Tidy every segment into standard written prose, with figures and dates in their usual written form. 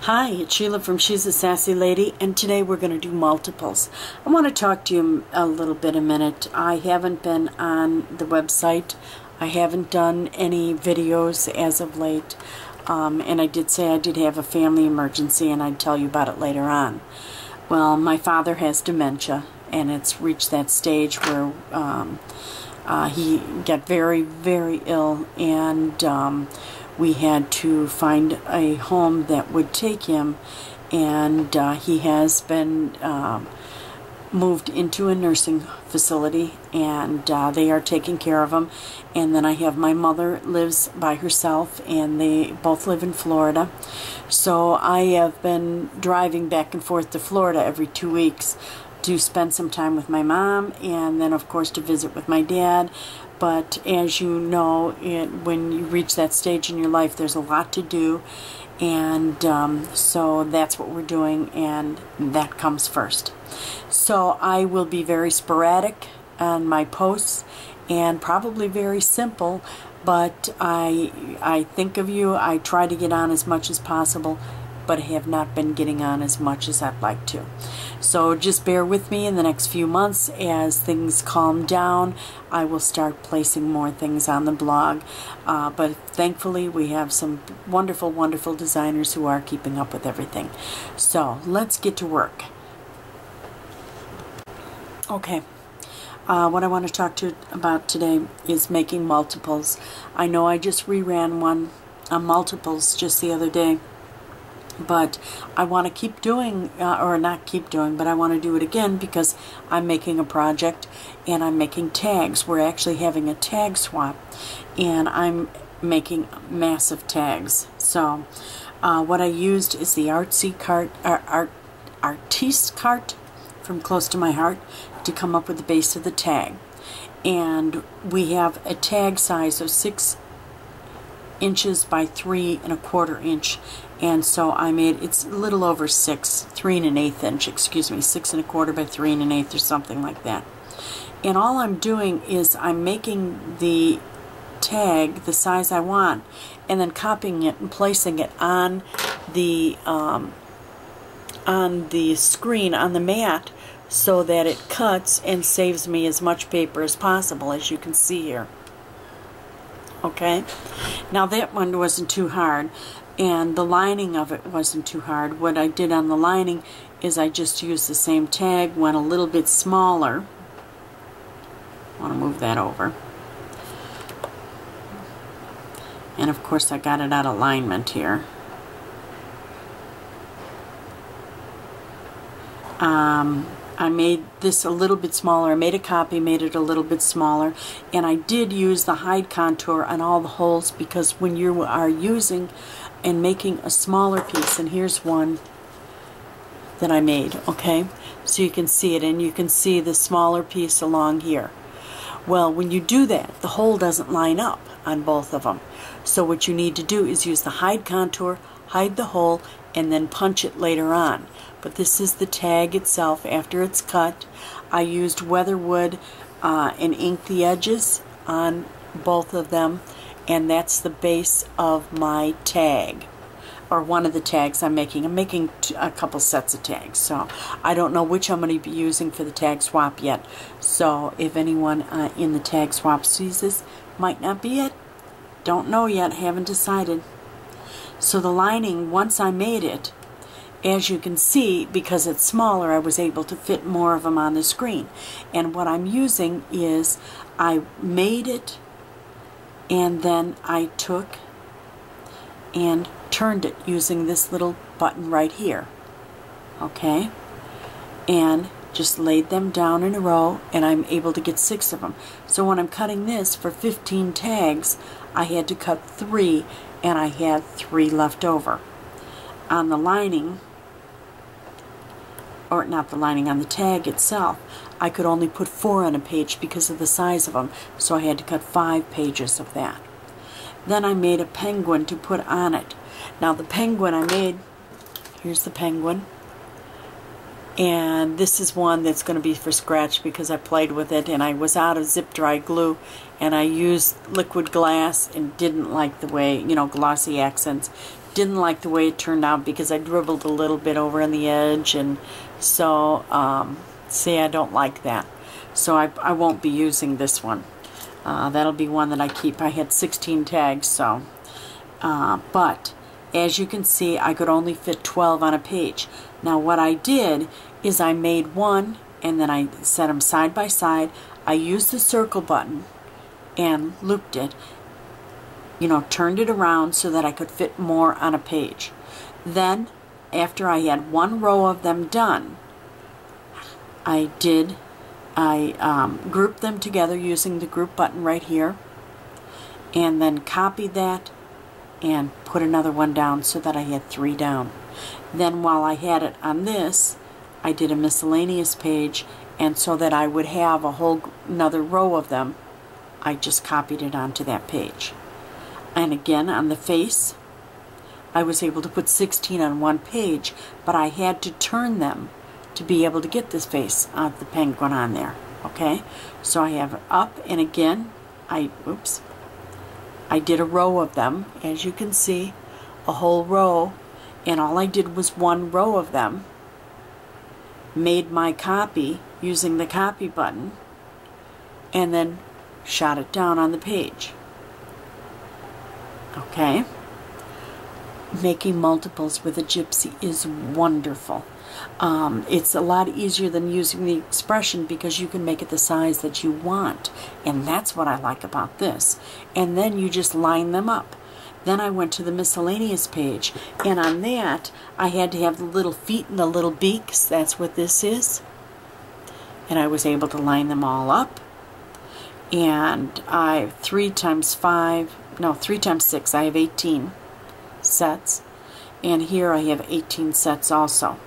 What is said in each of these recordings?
Hi, it's Sheila from She's a Sassy Lady, and today we're going to do multiples. I want to talk to you a minute. I haven't been on the website. I haven't done any videos as of late. And I did say I did have a family emergency, and I'd tell you about it later on. Well, my father has dementia, and it's reached that stage where he got very, very ill, and we had to find a home that would take him, and he has been moved into a nursing facility, and they are taking care of him. And then I have my mother lives by herself, and they both live in Florida. So I have been driving back and forth to Florida every 2 weeks to spend some time with my mom, and then of course to visit with my dad. But as you know, when you reach that stage in your life, there's a lot to do, and so that's what we're doing, and that comes first. So I will be very sporadic on my posts and probably very simple, but I think of you. I try to get on as much as possible, but I have not been getting on as much as I'd like to. So just bear with me in the next few months. As things calm down, I will start placing more things on the blog. But thankfully, we have some wonderful, wonderful designers who are keeping up with everything. So let's get to work. Okay. What I want to talk to you about today is making multiples. I know I just reran one on multiples just the other day, but I want to keep doing, or not keep doing, but I want to do it again because I'm making a project and I'm making tags. We're actually having a tag swap, and I'm making massive tags. So what I used is the Artiste cart from Close to My Heart to come up with the base of the tag. And we have a tag size of 6 inches by 3 1/4 inch, and so I made, it's a little over 3 1/8 inch, excuse me, 6 1/4 by 3 1/8 or something like that. And all I'm doing is I'm making the tag the size I want, and then copying it and placing it on the screen, on the mat, so that it cuts and saves me as much paper as possible, as you can see here. Okay, now that one wasn't too hard, and the lining of it wasn't too hard. What I did on the lining is I just used the same tag, went a little bit smaller. I want to move that over. And of course I got it out of alignment here. I made this a little bit smaller. I made a copy, made it a little bit smaller, and I did use the hide contour on all the holes, because when you are using and making a smaller piece, and here's one that I made, okay, so you can see it, and you can see the smaller piece along here. Well, when you do that, the hole doesn't line up on both of them. So what you need to do is use the hide contour, hide the hole, and then punch it later on. But this is the tag itself after it's cut. I used weatherwood and inked the edges on both of them, and that's the base of my tag, or one of the tags I'm making. I'm making a couple sets of tags, so I don't know which I'm going to be using for the tag swap yet. So if anyone in the tag swap sees this, might not be it. Don't know yet, haven't decided. So the lining, once I made it, as you can see, because it's smaller, I was able to fit more of them on the screen. And what I'm using is, I made it, and then I took and turned it using this little button right here. Okay? And just laid them down in a row, and I'm able to get 6 of them. So when I'm cutting this for 15 tags, I had to cut 3, and I had 3 left over. On the lining, or not the lining, on the tag itself, I could only put 4 on a page because of the size of them, so I had to cut 5 pages of that. Then I made a penguin to put on it. Now the penguin I made, here's the penguin, and this is one that's going to be for scratch because I played with it, and I was out of zip dry glue, and I used liquid glass and didn't like the way, you know, glossy accents. didn't like the way it turned out because I dribbled a little bit over on the edge, and so see, I don't like that. So I won't be using this one. That'll be one that I keep. I had 16 tags, so but as you can see, I could only fit 12 on a page. Now what I did is I made one, and then I set them side by side. I used the circle button and looped it, you know, turned it around so that I could fit more on a page. Then after I had one row of them done, I grouped them together using the group button right here, and then copied that and put another one down so that I had 3 down. Then while I had it on this, I did a miscellaneous page, and so that I would have another row of them, I just copied it onto that page. And again, on the face, I was able to put 16 on one page, but I had to turn them to be able to get this face of the penguin on there. Okay, so I have up, and again, I did a row of them, as you can see, a whole row, and all I did was one row of them, made my copy using the copy button, and then shot it down on the page. Okay, making multiples with a Gypsy is wonderful. It's a lot easier than using the expression because you can make it the size that you want, and that's what I like about this. And then you just line them up. Then I went to the miscellaneous page, and on that I had to have the little feet and the little beaks. That's what this is. And I was able to line them all up. And 3 times 6, I have 18 sets. And here I have 18 sets also,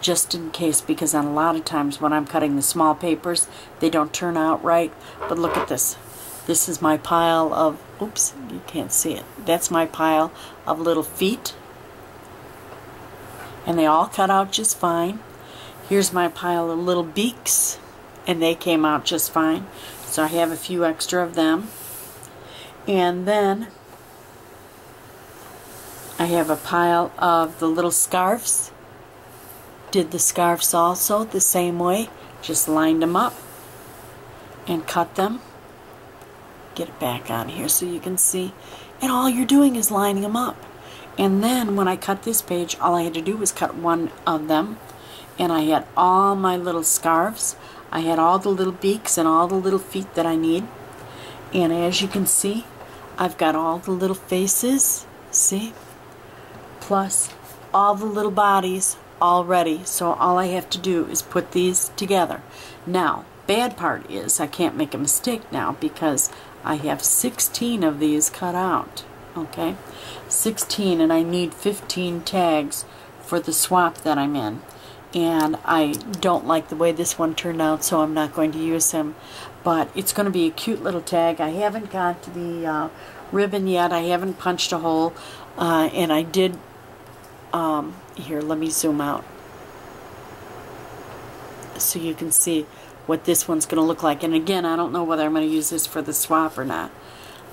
just in case, because on a lot of times when I'm cutting the small papers, they don't turn out right. But look at this. This is my pile of, oops, you can't see it. That's my pile of little feet. And they all cut out just fine. Here's my pile of little beaks, and they came out just fine. So I have a few extra of them. And then I have a pile of the little scarves. Did the scarves also the same way. Just lined them up and cut them. Get it back on here so you can see. And all you're doing is lining them up. And then when I cut this page, all I had to do was cut one of them. And I had all my little scarves. I had all the little beaks and all the little feet that I need. And as you can see, I've got all the little faces, see? Plus all the little bodies all ready. So all I have to do is put these together. Now, bad part is I can't make a mistake now because I have 16 of these cut out. Okay? 16, and I need 15 tags for the swap that I'm in. And I don't like the way this one turned out, so I'm not going to use him. But it's going to be a cute little tag. I haven't got the ribbon yet. I haven't punched a hole. And I did, here, let me zoom out so you can see what this one's going to look like. And again, I don't know whether I'm going to use this for the swap or not.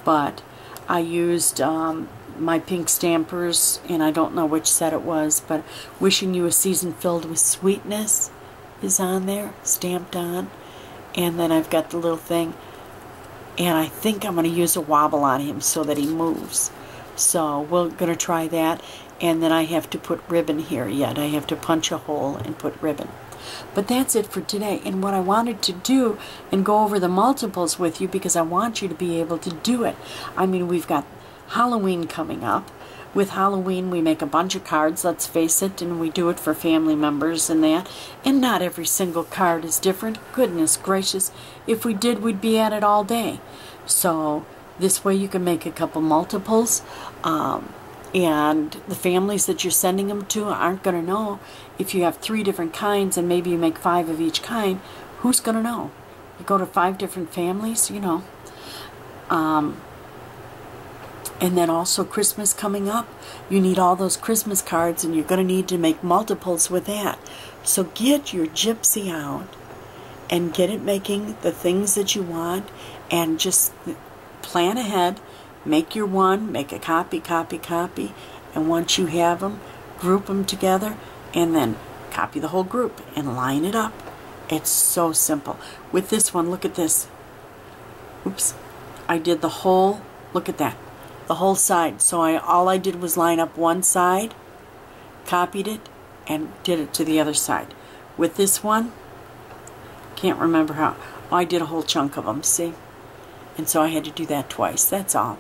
But I used my pink stampers, and I don't know which set it was, but Wishing You a Season Filled with Sweetness is on there, stamped on. And then I've got the little thing, and I think I'm going to use a wobble on him so that he moves. So we're going to try that. And then I have to put ribbon here yet. I have to punch a hole and put ribbon. But that's it for today. And what I wanted to do and go over the multiples with you, because I want you to be able to do it. I mean, we've got Halloween coming up. With Halloween, we make a bunch of cards, let's face it, and we do it for family members and that. And not every single card is different. Goodness gracious, if we did, we'd be at it all day. So this way you can make a couple multiples. And the families that you're sending them to aren't going to know. If you have 3 different kinds and maybe you make 5 of each kind, who's going to know? You go to 5 different families, you know. And then also Christmas coming up. You need all those Christmas cards, and you're going to need to make multiples with that. So get your Gypsy out and get it making the things that you want, and just plan ahead. Make your one, make a copy, And once you have them, group them together, and then copy the whole group and line it up. It's so simple. With this one, look at this. Oops. I did the whole, look at that, the whole side. So all I did was line up one side, copied it, and did it to the other side. With this one, can't remember how, I did a whole chunk of them, see? And so I had to do that twice, that's all.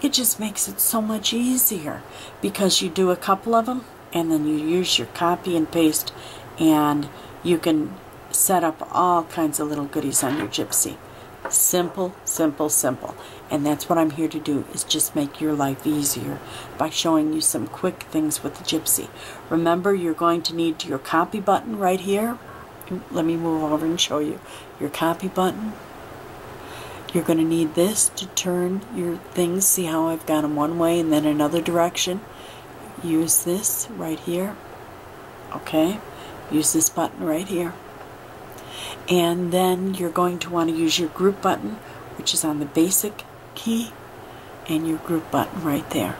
It just makes it so much easier because you do a couple of them and then you use your copy and paste, and you can set up all kinds of little goodies on your Gypsy. Simple, simple, simple. And that's what I'm here to do, is just make your life easier by showing you some quick things with the Gypsy. Remember, you're going to need your copy button right here. Let me move over and show you your copy button. You're going to need this to turn your things. See how I've got them one way and then another direction? Use this right here. Okay? Use this button right here. And then you're going to want to use your group button, which is on the basic key, and your group button right there.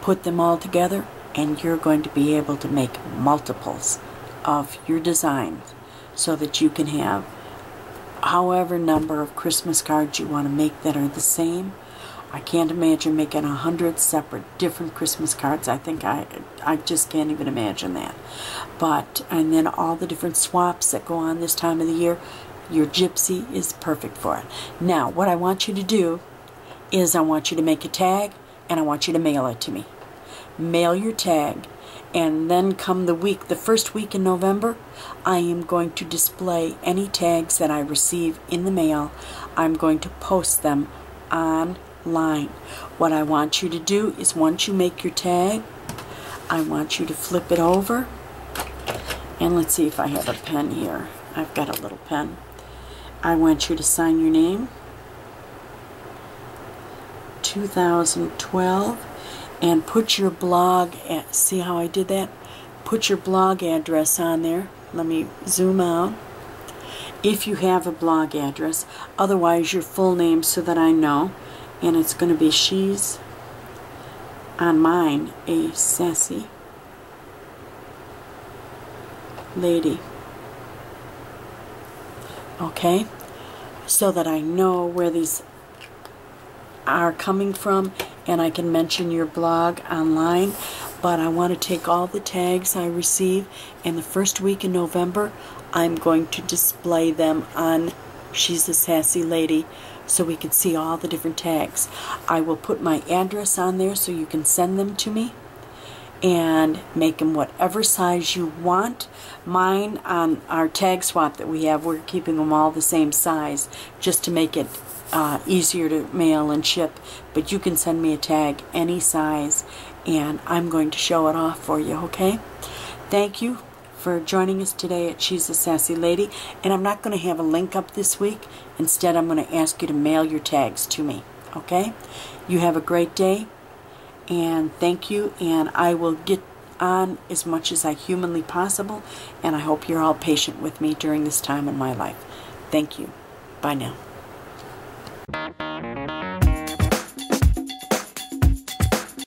Put them all together and you're going to be able to make multiples of your designs so that you can have however number of Christmas cards you want to make that are the same. I can't imagine making 100 separate different Christmas cards. I think I just can't even imagine that. But, and then all the different swaps that go on this time of the year, your Gypsy is perfect for it. Now, what I want you to do is I want you to make a tag and I want you to mail it to me. Mail your tag, and then come the first week in November, I am going to display any tags that I receive in the mail. I'm going to post them online. What I want you to do is, once you make your tag, I want you to flip it over, and let's see if I have a pen here. I've got a little pen. I want you to sign your name, 2012, and put your blog, see how I did that? Put your blog address on there. Let me zoom out. If you have a blog address, otherwise your full name so that I know. And it's going to be She's, on mine, a Sassy Lady. Okay? So that I know where these are coming from, and I can mention your blog online. But I want to take all the tags I receive, and the first week in November I'm going to display them on She's a Sassy Lady, so we can see all the different tags. I will put my address on there so you can send them to me and make them whatever size you want. Mine, on our tag swap that we have, we're keeping them all the same size just to make it easier to mail and ship. But you can send me a tag any size, and I'm going to show it off for you, okay? Thank you for joining us today at She's a Sassy Lady. And I'm not going to have a link up this week. Instead, I'm going to ask you to mail your tags to me, okay? You have a great day, and thank you, and I will get on as much as I humanly possible, and I hope you're all patient with me during this time in my life. Thank you. Bye now.